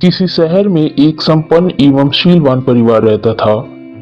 किसी शहर में एक संपन्न एवं शीलवान परिवार रहता था,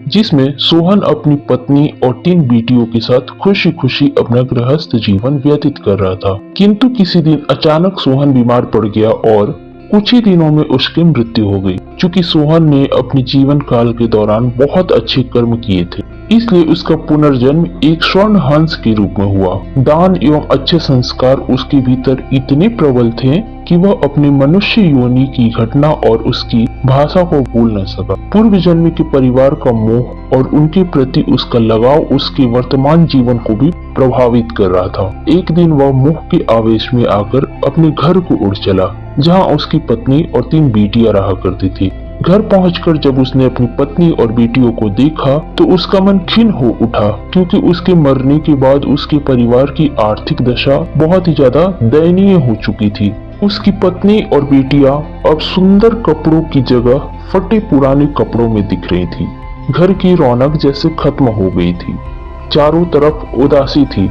जिसमें सोहन अपनी पत्नी और 3 बेटियों के साथ खुशी खुशी अपना गृहस्थ जीवन व्यतीत कर रहा था। किंतु किसी दिन अचानक सोहन बीमार पड़ गया और कुछ ही दिनों में उसकी मृत्यु हो गई। चूंकि सोहन ने अपने जीवन काल के दौरान बहुत अच्छे कर्म किए थे, इसलिए उसका पुनर्जन्म एक स्वर्ण हंस के रूप में हुआ। दान एवं अच्छे संस्कार उसके भीतर इतने प्रबल थे कि वह अपने मनुष्य योनि की घटना और उसकी भाषा को भूल न सका। पूर्व जन्म के परिवार का मोह और उनके प्रति उसका लगाव उसके वर्तमान जीवन को भी प्रभावित कर रहा था। एक दिन वह मोह के आवेश में आकर अपने घर को उड़ चला, जहाँ उसकी पत्नी और 3 बेटियां रहा करती थी। घर पहुंचकर जब उसने अपनी पत्नी और बेटियों को देखा तो उसका मन खिन्न हो उठा, क्योंकि उसके मरने के बाद उसके परिवार की आर्थिक दशा बहुत ही ज्यादा दयनीय हो चुकी थी। उसकी पत्नी और बेटियां अब सुंदर कपड़ों की जगह फटे पुराने कपड़ों में दिख रही थी। घर की रौनक जैसे खत्म हो गई थी। चारों तरफ उदासी थी।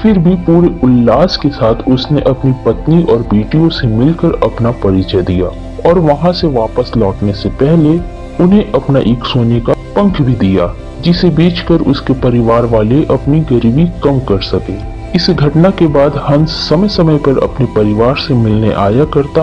फिर भी पूरे उल्लास के साथ उसने अपनी पत्नी और बेटियों से मिलकर अपना परिचय दिया और वहां से वापस लौटने से पहले उन्हें अपना एक सोने का पंख भी दिया, जिसे बेचकर उसके परिवार वाले अपनी गरीबी कम कर सके। इस घटना के बाद हंस समय समय पर अपने परिवार से मिलने आया करता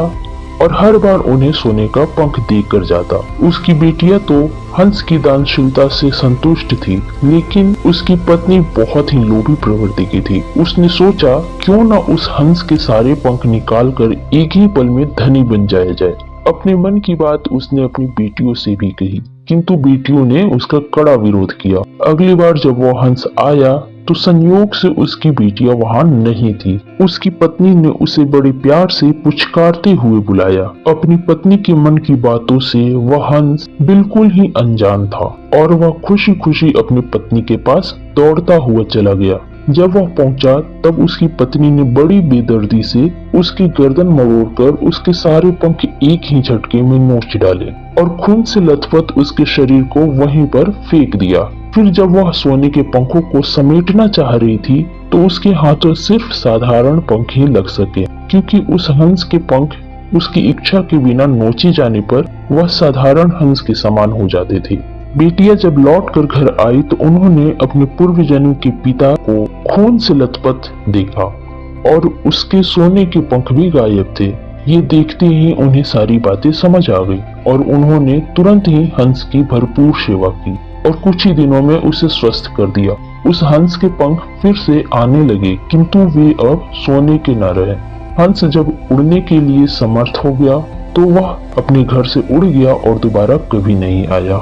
और हर बार उन्हें सोने का पंख देकर जाता। उसकी बेटियां तो हंस की दानशीलता से संतुष्ट थी, लेकिन उसकी पत्नी बहुत ही लोभी प्रवृत्ति की थी। उसने सोचा क्यों न उस हंस के सारे पंख निकालकर एक ही पल में धनी बन जाया जाए। अपने मन की बात उसने अपनी बेटियों से भी कही, किंतु बेटियों ने उसका कड़ा विरोध किया। अगली बार जब वो हंस आया तो संयोग से उसकी बेटियां वहां नहीं थी। उसकी पत्नी ने उसे बड़े प्यार से पुचकारते हुए बुलाया। अपनी पत्नी के मन की बातों से वह हंस बिल्कुल ही अनजान था और वह खुशी खुशी अपनी पत्नी के पास दौड़ता हुआ चला गया। जब वह पहुंचा तब उसकी पत्नी ने बड़ी बेदर्दी से उसकी गर्दन मरोड़कर उसके सारे पंख एक ही झटके में नोच डाले और खून से लथपथ उसके शरीर को वहीं पर फेंक दिया। फिर जब वह सोने के पंखों को समेटना चाह रही थी तो उसके हाथों सिर्फ साधारण पंख ही लग सके, क्योंकि उस हंस के पंख उसकी इच्छा के बिना नोचे जाने पर वह साधारण हंस के समान हो जाते थे। बेटियां जब लौट कर घर आई तो उन्होंने अपने पूर्व जन्म के पिता को खून से लथपथ देखा और उसके सोने के पंख भी गायब थे। ये देखते ही उन्हें सारी बातें समझ आ गई और उन्होंने तुरंत ही हंस की भरपूर सेवा की और कुछ ही दिनों में उसे स्वस्थ कर दिया। उस हंस के पंख फिर से आने लगे, किंतु वे अब सोने के न रहे। हंस जब उड़ने के लिए समर्थ हो गया तो वह अपने घर से उड़ गया और दोबारा कभी नहीं आया।